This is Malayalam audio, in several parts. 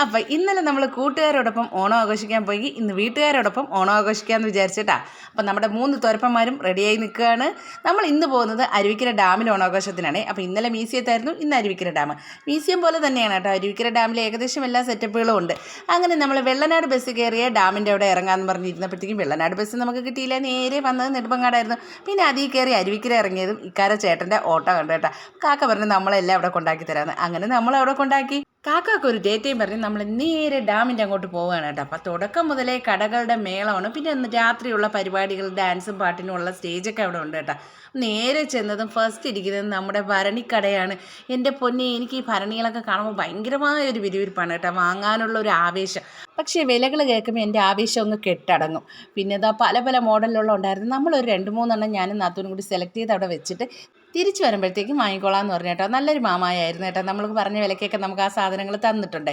അപ്പം ഇന്നലെ നമ്മൾ കൂട്ടുകാരോടൊപ്പം ഓണം ആഘോഷിക്കാൻ പോയി. ഇന്ന് വീട്ടുകാരോടൊപ്പം ഓണം ആഘോഷിക്കാമെന്ന് വിചാരിച്ചിട്ടാ. അപ്പം നമ്മുടെ 3 തോരപ്പന്മാരും റെഡിയായി നിൽക്കുകയാണ്. നമ്മൾ ഇന്ന് പോകുന്നത് അരുവിക്കര ഡാമിൽ ഓണാഘോഷത്തിനാണ്. അപ്പോൾ ഇന്നലെ മ്യൂസിയത്തായിരുന്നു, ഇന്ന് അരുവിക്കര ഡാം. മ്യൂസിയം പോലെ തന്നെയാണ് കേട്ടോ. അരുവിക്കര ഡാമിൽ ഏകദേശം എല്ലാ സെറ്റപ്പുകളും ഉണ്ട്. അങ്ങനെ നമ്മൾ വെള്ളനാട് ബസ് കയറിയ ഡാമിൻ്റെ അവിടെ ഇറങ്ങാമെന്ന് പറഞ്ഞിരുന്നപ്പോഴത്തേക്കും വെള്ളനാട് ബസ് നമുക്ക് കിട്ടിയില്ല. നേരെ വന്നത് നെടുമങ്ങാടായിരുന്നു. പിന്നെ അതിൽ കയറി അരുവിക്കര ഇറങ്ങിയതും ഇക്കാര ചേട്ടൻ്റെ ഓട്ടോ കണ്ടു കേട്ടോ. കാക്ക പറഞ്ഞു നമ്മളെല്ലാം അവിടെ കൊണ്ടാക്കി തരാമെന്ന്. അങ്ങനെ നമ്മൾ അവിടെ കൊണ്ടാക്കി. കാക്കാക്ക് ഒരു ഡേറ്റയും പറഞ്ഞ് നമ്മൾ നേരെ ഡാമിൻ്റെ അങ്ങോട്ട് പോവുകയാണ് കേട്ടോ. അപ്പോൾ തുടക്കം മുതലേ കടകളുടെ മേളമാണ്. പിന്നെ ഒന്ന് രാത്രിയുള്ള പരിപാടികൾ, ഡാൻസും പാട്ടിനും ഉള്ള സ്റ്റേജൊക്കെ അവിടെ ഉണ്ട് കേട്ടോ. നേരെ ചെന്നതും ഫസ്റ്റ് ഇരിക്കുന്നതും നമ്മുടെ ഭരണിക്കടയാണ്. എൻ്റെ പൊന്നെ, എനിക്ക് ഈ ഭരണികളൊക്കെ കാണുമ്പോൾ ഭയങ്കരമായ ഒരു വിരുവിരിപ്പാണ് കേട്ടോ. വാങ്ങാനുള്ള ഒരു ആവേശം. പക്ഷേ വിലകൾ കേൾക്കുമ്പോൾ എൻ്റെ ആവേശം ഒന്ന് കെട്ടടങ്ങും. പിന്നെ ഇതാ പല പല മോഡലിലുള്ള ഉണ്ടായിരുന്നു. നമ്മളൊരു 2-3 ഞാനും നാത്തൂനും കൂടി സെലക്ട് ചെയ്ത് അവിടെ വെച്ചിട്ട് തിരിച്ചു വരുമ്പോഴത്തേക്കും വാങ്ങിക്കോളാം എന്ന് പറഞ്ഞു കേട്ടോ. നല്ലൊരു മാമായായിരുന്നു കേട്ടോ. നമ്മൾ പറഞ്ഞ വിലക്കൊക്കെ നമുക്ക് ആ സാധനങ്ങൾ തന്നിട്ടുണ്ട്.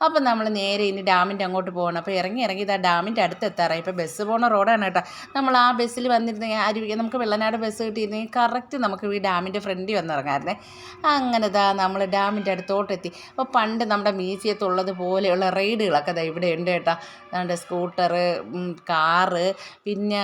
അപ്പം നമ്മൾ നേരെ ഇനി ഡാമിൻ്റെ അങ്ങോട്ട് പോകണം. അപ്പോൾ ഇറങ്ങി ഇതാ ഡാമിൻ്റെ അടുത്ത് എത്താറായി. ഇപ്പോൾ ബസ് പോകുന്ന റോഡാണ് കേട്ടോ. നമ്മൾ ആ ബസ്സിൽ വന്നിരുന്നെങ്കിൽ അരുവിക്ക് നമുക്ക് വെള്ളനാട് ബസ് കിട്ടിയിരുന്നെങ്കിൽ കറക്റ്റ് നമുക്ക് ഈ ഡാമിൻ്റെ ഫ്രണ്ടിൽ വന്നിറങ്ങാമായിരുന്നേ. അങ്ങനെ ഇതാ നമ്മൾ ഡാമിൻ്റെ അടുത്തോട്ടെത്തി. അപ്പോൾ പണ്ട് നമ്മുടെ മ്യൂസിയത്തുള്ളത് പോലെയുള്ള റൈഡുകളൊക്കെ ഇതാ ഇവിടെ ഉണ്ട് കേട്ടോ. അതുകൊണ്ട് സ്കൂട്ടറ്, കാറ്, പിന്നെ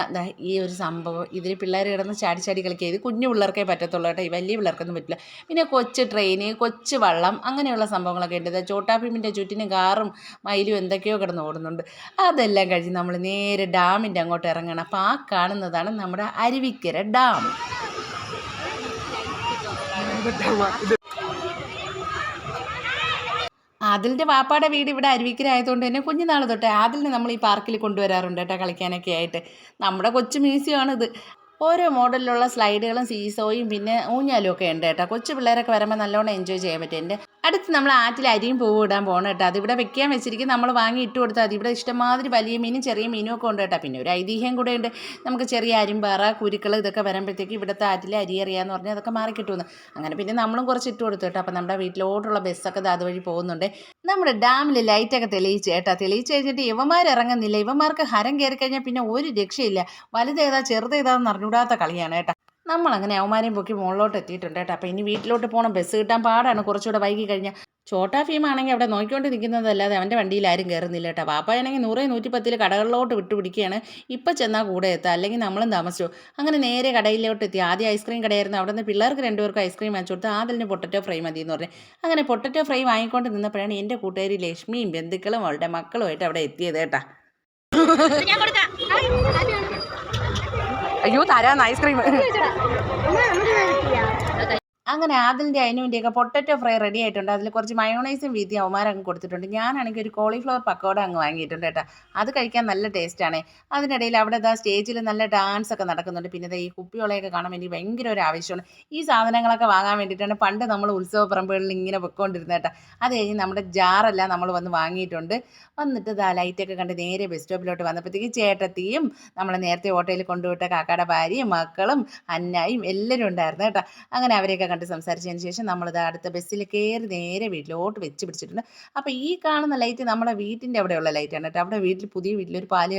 ഈ ഒരു സംഭവം ഇതിൽ പിള്ളേർ കിടന്ന് ചാടി കളിക്കുക. ഇത് കുഞ്ഞു പിള്ളേർക്കേ പറ്റത്തുള്ളൂ കേട്ടോ. ഈ വലിയ പിള്ളേർക്കൊന്നും പറ്റില്ല. പിന്നെ കൊച്ചു ട്രെയിന്, കൊച്ചു വള്ളം, അങ്ങനെയുള്ള സംഭവങ്ങളൊക്കെ ഉണ്ട്. ചോട്ടാ ഭീമിൻ്റെ ചുറ്റിനും കാറും മയിലും എന്തൊക്കെയോ കിടന്ന് ഓടുന്നുണ്ട്. അതെല്ലാം കഴിഞ്ഞ് നമ്മൾ നേരെ ഡാമിൻ്റെ അങ്ങോട്ട് ഇറങ്ങണം. അപ്പോൾ ആ കാണുന്നതാണ് നമ്മുടെ അരുവിക്കര ഡാം. ആദിലിൻ്റെ വാപ്പാടെ വീട് ഇവിടെ അരുവിക്കര ആയതുകൊണ്ട് തന്നെ കുഞ്ഞുനാൾ തൊട്ടേ ആദിലിനെ നമ്മൾ ഈ പാർക്കിൽ കൊണ്ടുവരാറുണ്ട് കേട്ടോ, കളിക്കാനൊക്കെ ആയിട്ട്. നമ്മുടെ കൊച്ചു മ്യൂസിയമാണിത്. ഓരോ മോഡലിലുള്ള സ്ലൈഡുകളും സീസോയും പിന്നെ ഊഞ്ഞാലും ഒക്കെ ഉണ്ട് കേട്ടോ. കൊച്ചു പിള്ളേരൊക്കെ വരുമ്പോൾ നല്ലോണം എൻജോയ് ചെയ്യാൻ പറ്റും. എൻ്റെ അടുത്ത് നമ്മൾ ആറ്റിൽ അരിയും പൂവ് ഇടാൻ പോകണം കേട്ടോ. അതിവിടെ വെക്കാൻ വെച്ചിരിക്കും. നമ്മൾ വാങ്ങി ഇട്ട് കൊടുത്താൽ അത് ഇവിടെ ഇഷ്ടമാതിരി വലിയ മീനും ചെറിയ മീനും ഒക്കെ ഉണ്ട് കേട്ടോ. പിന്നെ ഒരു ഐതിഹ്യം കൂടെ ഉണ്ട്. നമുക്ക് ചെറിയ അരിമ്പാറ, കുരുക്കൾ ഇതൊക്കെ വരുമ്പോഴത്തേക്ക് ഇവിടുത്തെ ആറ്റിൽ അരി അറിയാമെന്ന് പറഞ്ഞാൽ അതൊക്കെ മാറി കിട്ടുമെന്ന്. അങ്ങനെ പിന്നെ നമ്മളും കുറച്ച് ഇട്ട് കൊടുത്തു കേട്ടോ. അപ്പം നമ്മുടെ വീട്ടിലോട്ടുള്ള ബസ്സൊക്കെ അതുവഴി പോകുന്നുണ്ട്. നമ്മുടെ ഡാമിൽ ലൈറ്റൊക്കെ തെളിയിച്ച് കേട്ടോ. തെളിയിച്ച് കഴിഞ്ഞിട്ട് ഇവന്മാർ ഇറങ്ങുന്നില്ല. ഇവന്മാർക്ക് ഹരം കയറി കഴിഞ്ഞാൽ പിന്നെ ഒരു രക്ഷയില്ല. വലുതേതാ ചെറുതേതാന്ന് അറിഞ്ഞൂടാത്ത കളിയാണ് കേട്ടോ. നമ്മളങ്ങനെ അവന്മാരെയും പൊക്കി മുകളിലോട്ട് എത്തിയിട്ടുണ്ട് കേട്ടോ. അപ്പോൾ ഇനി വീട്ടിലോട്ട് പോകണം. ബസ് കിട്ടാൻ പാടാണ് കുറച്ചുകൂടെ വൈകി കഴിഞ്ഞാൽ. ചോട്ടാ ഭീമാണെങ്കിൽ അവിടെ നോക്കിക്കൊണ്ട് നിൽക്കുന്നതല്ലാതെ അവൻ്റെ വണ്ടിയിൽ ആരും കയറുന്നില്ല കേട്ടോ. പാപ്പായാണെങ്കിൽ 100-110 കടകളിലോട്ട് വിട്ടുപിടിക്കുകയാണ്. ഇപ്പം ചെന്നാൽ കൂടെ എത്താം, അല്ലെങ്കിൽ നമ്മളും താമസിച്ചു. അങ്ങനെ നേരെ കടയിലോട്ട് എത്തി. ആദ്യം ഐസ്ക്രീം കടയായിരുന്നു. അവിടെ നിന്ന് പിള്ളേർക്ക് 2 പേർക്കും ഐസ്ക്രീം വാങ്ങിച്ചു കൊടുത്ത് ആദിലിന് പൊട്ടറ്റോ ഫ്രൈ മതി എന്ന് പറഞ്ഞു. അങ്ങനെ പൊട്ടറ്റോ ഫ്രൈ വാങ്ങിക്കൊണ്ട് നിന്നപ്പോഴാണ് എൻ്റെ കൂട്ടുകാരി ലക്ഷ്മിയും ബന്ധുക്കളും അവളുടെ മക്കളുമായിട്ട് അവിടെ എത്തിയത് കേട്ടോ. അയ്യോ തരാന്ന് ഐസ്ക്രീം. അങ്ങനെ ആദിലിൻ്റെ അതിനുവേണ്ടിയൊക്കെ പൊട്ടറ്റോ ഫ്രൈ റെഡി ആയിട്ടുണ്ട്. അതിൽ കുറച്ച് മയോണൈസും വീതി അവന്മാരങ്ങ് കൊടുത്തിട്ടുണ്ട്. ഞാനാണെങ്കിൽ ഒരു കോളിഫ്ലവർ പക്കോട അങ്ങ് വാങ്ങിയിട്ടുണ്ട് കേട്ടോ. അത് കഴിക്കാൻ നല്ല ടേസ്റ്റാണ്. അതിനിടയിൽ അവിടെ സ്റ്റേജിൽ നല്ല ഡാൻസ് ഒക്കെ നടക്കുന്നുണ്ട്. പിന്നെ ഈ കുപ്പിയോളയൊക്കെ കാണാൻ വേണ്ടി ഭയങ്കര ഒരു ആവശ്യമാണ്. ഈ സാധനങ്ങളൊക്കെ വാങ്ങാൻ വേണ്ടിയിട്ടാണ് പണ്ട് നമ്മൾ ഉത്സവ പറമ്പുകളിൽ ഇങ്ങനെ പൊയ്ക്കൊണ്ടിരുന്നത് കേട്ടോ. അത് കഴിഞ്ഞ് നമ്മുടെ ജാറെല്ലാം നമ്മൾ വന്ന് വാങ്ങിയിട്ടുണ്ട്. വന്നിട്ട് ലൈറ്റൊക്കെ കണ്ട് നേരെ ബസ് സ്റ്റോപ്പിലോട്ട് വന്നപ്പോഴത്തേക്ക് ചേട്ടത്തിയും നമ്മൾ നേരത്തെ ഓട്ടോയിൽ കൊണ്ടുവിട്ട കാക്കയുടെ ഭാര്യയും മക്കളും അന്നായും എല്ലാവരും ഉണ്ടായിരുന്നു കേട്ടോ. അങ്ങനെ അവരെയൊക്കെ കണ്ട് സംസാരിച്ചതിന് ശേഷം നമ്മളിത് അടുത്ത ബസ്സിൽ കയറി നേരെ വീട്ടിലോട്ട് വെച്ച് പിടിച്ചിട്ടുണ്ട്. അപ്പോൾ ഈ കാണുന്ന ലൈറ്റ് നമ്മുടെ വീട്ടിൻ്റെ അവിടെയുള്ള ലൈറ്റാണ് കേട്ടോ. അവിടെ വീട്ടിൽ പുതിയ വീട്ടിലൊരു പാല്